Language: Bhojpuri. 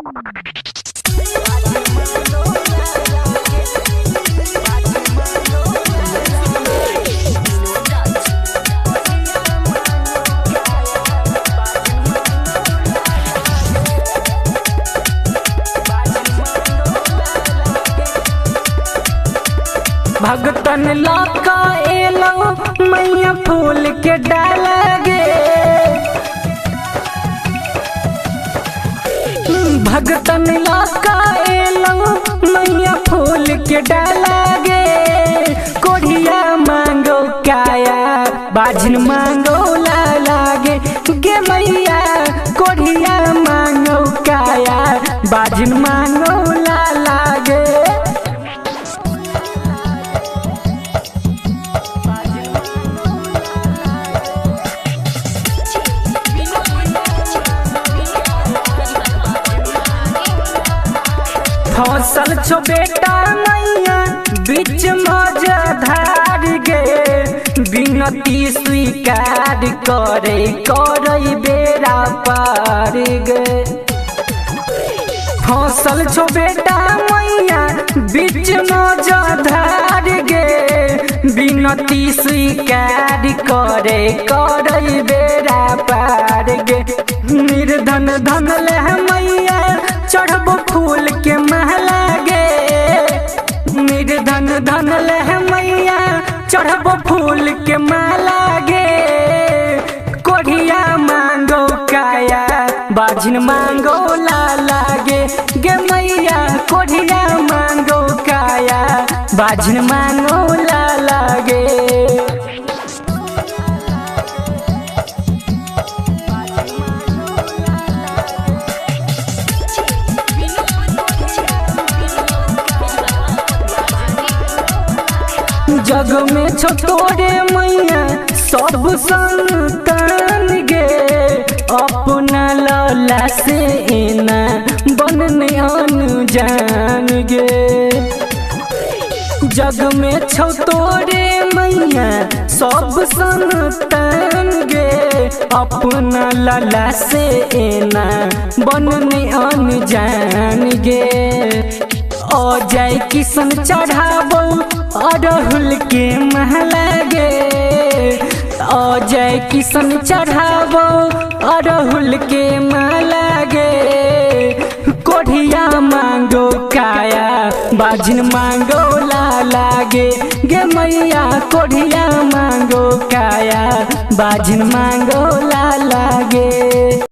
भगतन लाका एलो मैया फूल के डाल गे। भगतन लाका एलो मैया फूल के डाल गे। कोढ़िया मांगो काया बाझिन मांगो लाला गे। गे मैया कोढ़िया मांगो काया बाझिन मांगो लाला गे। फसल छो बेटा मैया बीच मजा धार गे। विनती स्वीकार करे करे बेरा पार गे। फसल छो बेटा मैया बीच मजा धार गे। विनती स्वीकार करे करे बेरा पार गे। निर्धन धन ले मैया चढ़बो फूल के महला गे। निर्धन धन ले मैया चढ़बो फूल के माला गे। कोढ़िया मांगो काया बाझिन मांगो लाला गे। गे मैया कोढ़िया मांगो काया बाझिन मांगो लाला गे। जग में छो तोरे मैया सब संतान गे। अपना लला से एना बनने अनजान गे। जग में छो तोरे मैया सब संतान गे। अपना लला से एना बनने अनजान गे। अजय किशन चढ़ाबो अड़हुल के महला गे। अजय किशन चढ़ाबो अड़हुल के माला गे। कोढ़िया मांगो काया बाझिन मांगो लाला गे। गे मैया कोढ़िया मांगो काया बाझिन मांगो लाला गे।